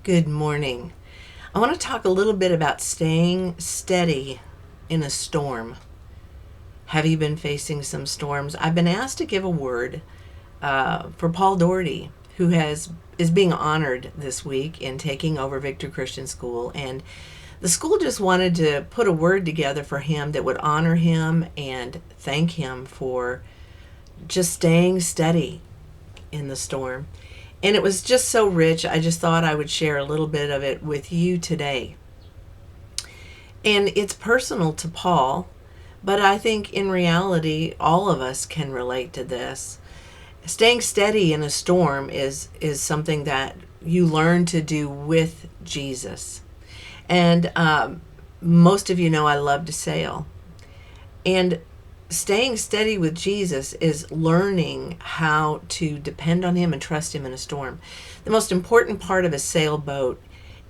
Good morning. I want to talk a little bit about staying steady in a storm. Have you been facing some storms? I've been asked to give a word for Paul Doherty, who is being honored this week in taking over Victory Christian School, and the school just wanted to put a word together for him that would honor him and thank him for just staying steady in the storm. And it was just so rich. I just thought I would share a little bit of it with you today. And it's personal to Paul, but I think in reality, all of us can relate to this. Staying steady in a storm is something that you learn to do with Jesus. And most of you know I love to sail. And staying steady with Jesus is learning how to depend on him and trust him in a storm. The most important part of a sailboat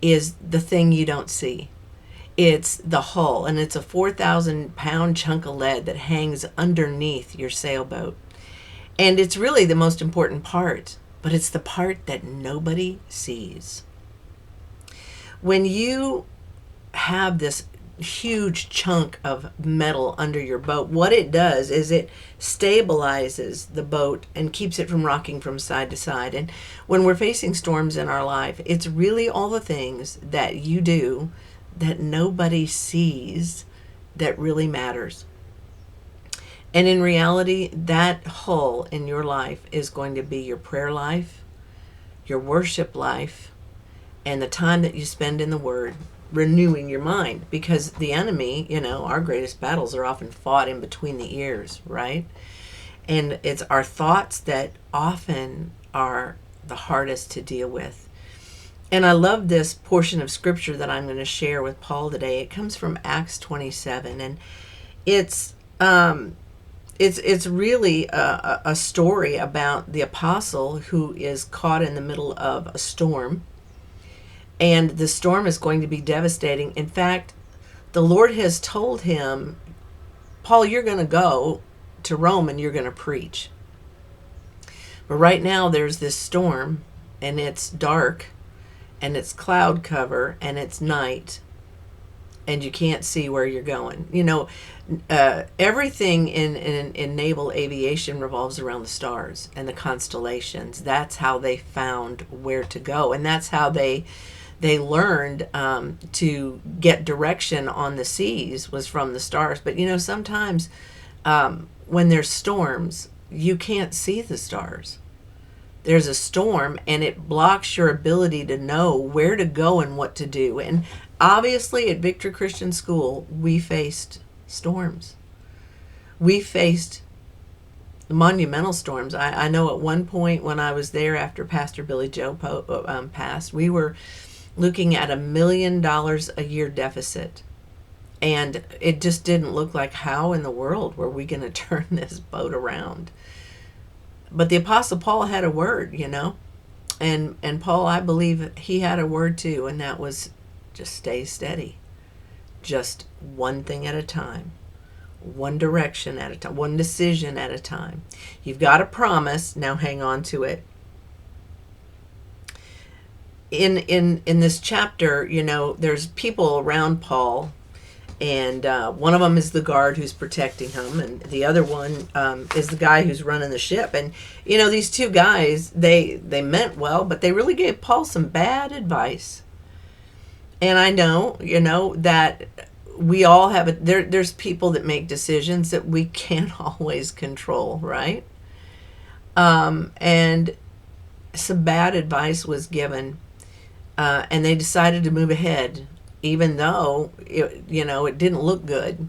is the thing you don't see. It's the hull, and it's a 4,000-pound chunk of lead that hangs underneath your sailboat. And it's really the most important part, but it's the part that nobody sees. When you have this huge chunk of metal under your boat, what it does is it stabilizes the boat and keeps it from rocking from side to side. And when we're facing storms in our life, it's really all the things that you do that nobody sees that really matters. And in reality, that hull in your life is going to be your prayer life, your worship life, and the time that you spend in the Word, renewing your mind. Because the enemy, our greatest battles are often fought in between the ears, right? And it's our thoughts that often are the hardest to deal with. And I love this portion of scripture that I'm going to share with Paul today. It comes from Acts 27, and it's really a story about the apostle who is caught in the middle of a storm. And the storm is going to be devastating. In fact, the Lord has told him, Paul, you're going to go to Rome and you're going to preach. But right now there's this storm, and it's dark, and it's cloud cover, and it's night, and you can't see where you're going. Everything in naval aviation revolves around the stars and the constellations. That's how they found where to go, and that's how they learned to get direction on the seas was from the stars. But sometimes when there's storms, you can't see the stars. There's a storm, and it blocks your ability to know where to go and what to do. And obviously at Victory Christian School, we faced storms. We faced monumental storms. I know at one point when I was there after Pastor Billy Joe passed, we were looking at $1 million a year deficit. And it just didn't look like, how in the world were we going to turn this boat around? But the Apostle Paul had a word, and Paul, I believe he had a word too, and that was just stay steady. Just one thing at a time, one direction at a time, one decision at a time. You've got a promise, now hang on to it. In this chapter, there's people around Paul, and one of them is the guard who's protecting him, and the other one is the guy who's running the ship. And these two guys, they meant well, but they really gave Paul some bad advice. And I know, that we all have there's people that make decisions that we can't always control, right? And some bad advice was given. And they decided to move ahead, even though it didn't look good.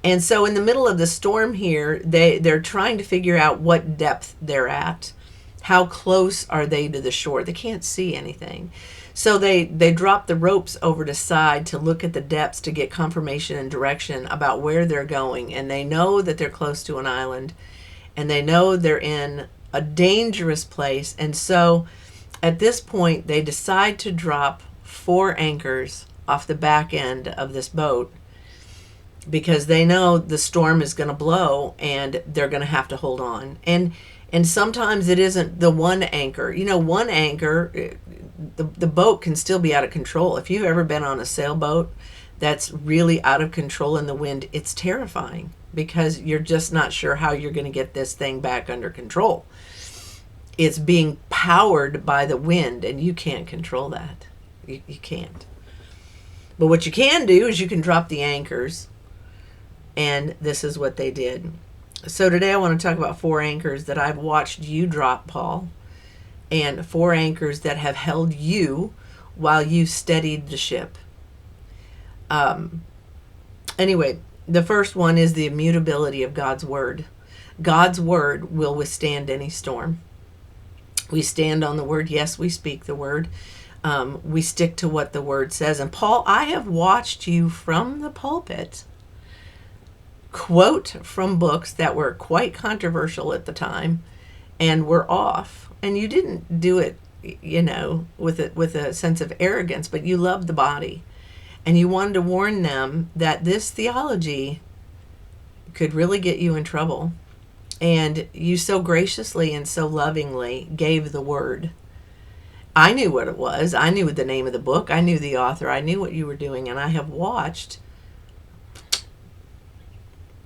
And so in the middle of the storm here, they're trying to figure out what depth they're at. How close are they to the shore? They can't see anything. So they drop the ropes over to side to look at the depths to get confirmation and direction about where they're going. And they know that they're close to an island, and they know they're in a dangerous place. And so at this point, they decide to drop 4 anchors off the back end of this boat because they know the storm is going to blow and they're going to have to hold on. And sometimes it isn't the one anchor. One anchor, the boat can still be out of control. If you've ever been on a sailboat that's really out of control in the wind, it's terrifying because you're just not sure how you're going to get this thing back under control. It's being powered by the wind, and you can't control that. You can't. But what you can do is you can drop the anchors, and this is what they did. So today I want to talk about 4 anchors that I've watched you drop, Paul, and 4 anchors that have held you while you steadied the ship. Anyway, the first one is the immutability of God's word. God's word will withstand any storm. We stand on the word. Yes, we speak the word. We stick to what the word says. And Paul, I have watched you from the pulpit quote from books that were quite controversial at the time and were off. And you didn't do it, with a sense of arrogance, but you loved the body. And you wanted to warn them that this theology could really get you in trouble. And you so graciously and so lovingly gave the word. I knew what it was. I knew the name of the book. I knew the author. I knew what you were doing. And I have watched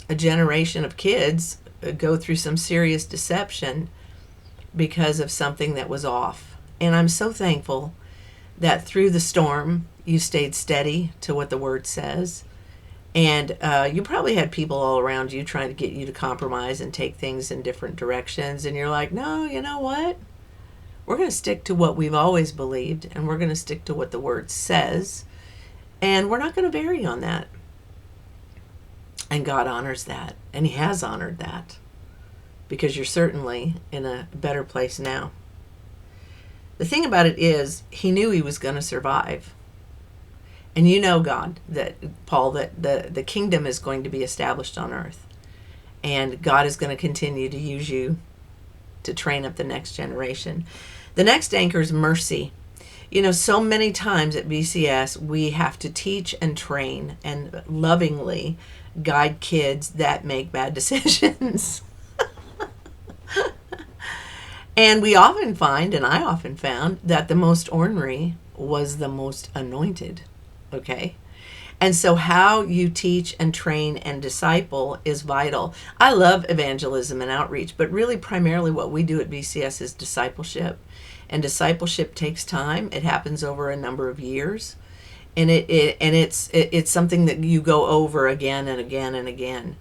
a generation of kids go through some serious deception because of something that was off. And I'm so thankful that through the storm, you stayed steady to what the word says. And you probably had people all around you trying to get you to compromise and take things in different directions. And you're like, no, you know what? We're going to stick to what we've always believed, and we're going to stick to what the word says. And we're not going to vary on that. And God honors that. And he has honored that. Because you're certainly in a better place now. The thing about it is, he knew he was going to survive. And you know, God, that Paul, that the kingdom is going to be established on earth. And God is going to continue to use you to train up the next generation. The next anchor is mercy. So many times at BCS, we have to teach and train and lovingly guide kids that make bad decisions. And we often find, and I often found, that the most ornery was the most anointed. Okay? And so how you teach and train and disciple is vital. I love evangelism and outreach, but really primarily what we do at BCS is discipleship. And discipleship takes time. It happens over a number of years. And it's something that you go over again and again and again.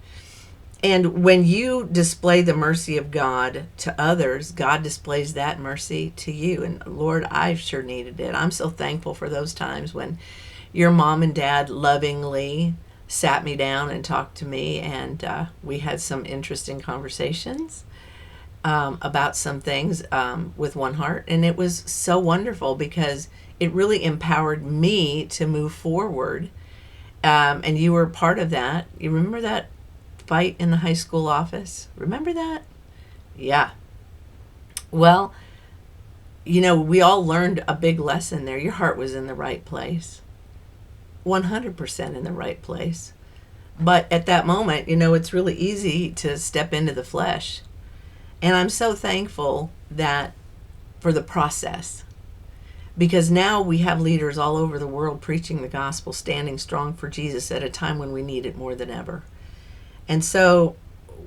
And when you display the mercy of God to others, God displays that mercy to you. And Lord, I sure needed it. I'm so thankful for those times when your mom and dad lovingly sat me down and talked to me, and we had some interesting conversations about some things with one heart. And it was so wonderful because it really empowered me to move forward. And you were part of that. You remember that fight in the high school office? Remember that? Yeah. Well, we all learned a big lesson there. Your heart was in the right place. 100% in the right place. But at that moment, it's really easy to step into the flesh. And I'm so thankful that for the process. Because now we have leaders all over the world preaching the gospel, standing strong for Jesus at a time when we need it more than ever. And so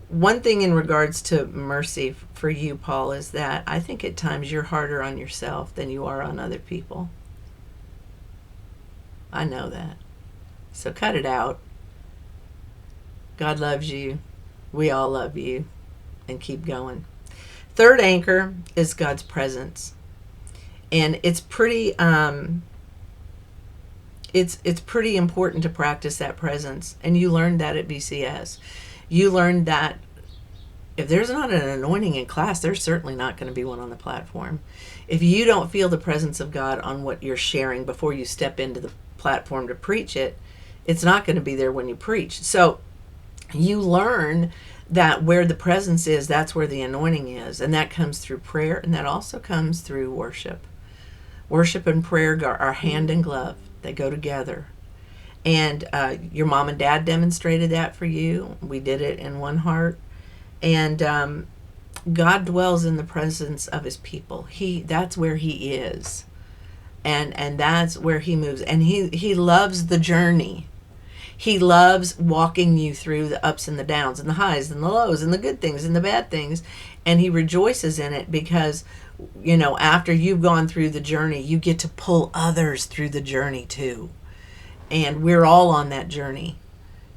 one thing in regards to mercy for you, Paul, is that I think at times you're harder on yourself than you are on other people. I know that. So cut it out. God loves you. We all love you. And keep going. Third anchor is God's presence. And it's pretty it's pretty important to practice that presence. And you learned that at BCS. You learned that if there's not an anointing in class, there's certainly not going to be one on the platform. If you don't feel the presence of God on what you're sharing before you step into the platform to preach it, it's not going to be there when you preach. So you learn that where the presence is, that's where the anointing is. And that comes through prayer, and that also comes through worship. Worship and prayer are hand in glove. They go together. And your mom and dad demonstrated that for you. We did it in one heart. And God dwells in the presence of his people. That's where he is. And that's where he moves. And he loves the journey. He loves walking you through the ups and the downs and the highs and the lows and the good things and the bad things. And he rejoices in it because, after you've gone through the journey, you get to pull others through the journey too. And we're all on that journey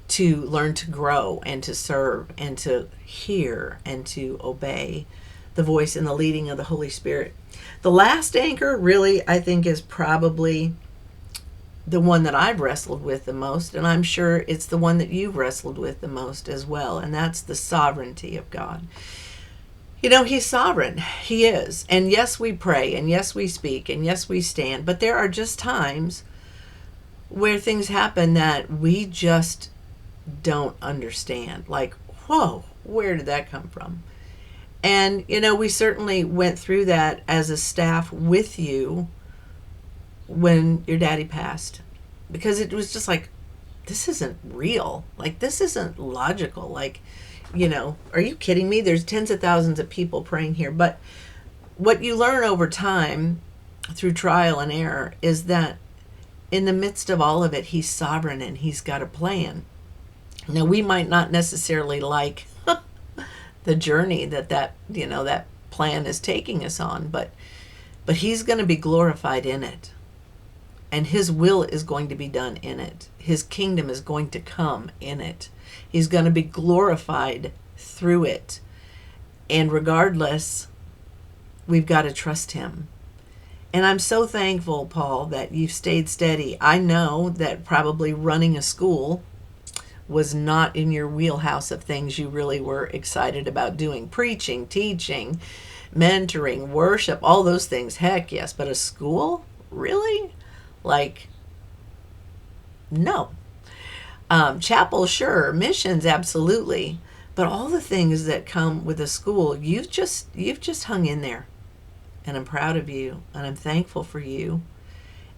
to learn to grow and to serve and to hear and to obey the voice and the leading of the Holy Spirit. The last anchor, really, I think, is probably the one that I've wrestled with the most, and I'm sure it's the one that you've wrestled with the most as well, and that's the sovereignty of God. He's sovereign. He is. And yes, we pray, and yes, we speak, and yes, we stand, but there are just times where things happen that we just don't understand. Like, whoa, where did that come from? And, we certainly went through that as a staff with you when your daddy passed, because it was just like, this isn't real. Like, this isn't logical. Like, are you kidding me? There's tens of thousands of people praying here. But what you learn over time through trial and error is that in the midst of all of it, he's sovereign and he's got a plan. Now, we might not necessarily like the journey that plan is taking us on, but he's going to be glorified in it. And his will is going to be done in it. His kingdom is going to come in it. He's going to be glorified through it. And regardless, we've got to trust him. And I'm so thankful, Paul, that you've stayed steady. I know that probably running a school was not in your wheelhouse of things you really were excited about doing. Preaching, teaching, mentoring, worship, all those things. Heck yes. But a school? Really? Like, no. Chapel, sure. Missions, absolutely. But all the things that come with a school, you've just hung in there. And I'm proud of you. And I'm thankful for you.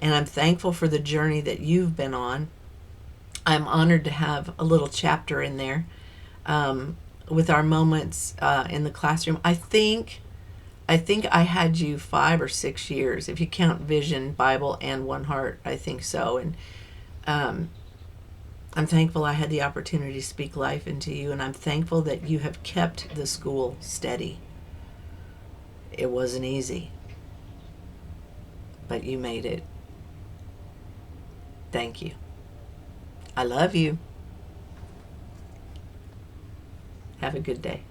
And I'm thankful for the journey that you've been on. I'm honored to have a little chapter in there with our moments in the classroom. I think I had you 5 or 6 years, if you count Vision, Bible, and One Heart. I think so. And I'm thankful I had the opportunity to speak life into you, and I'm thankful that you have kept the school steady. It wasn't easy, but you made it. Thank you. I love you. Have a good day.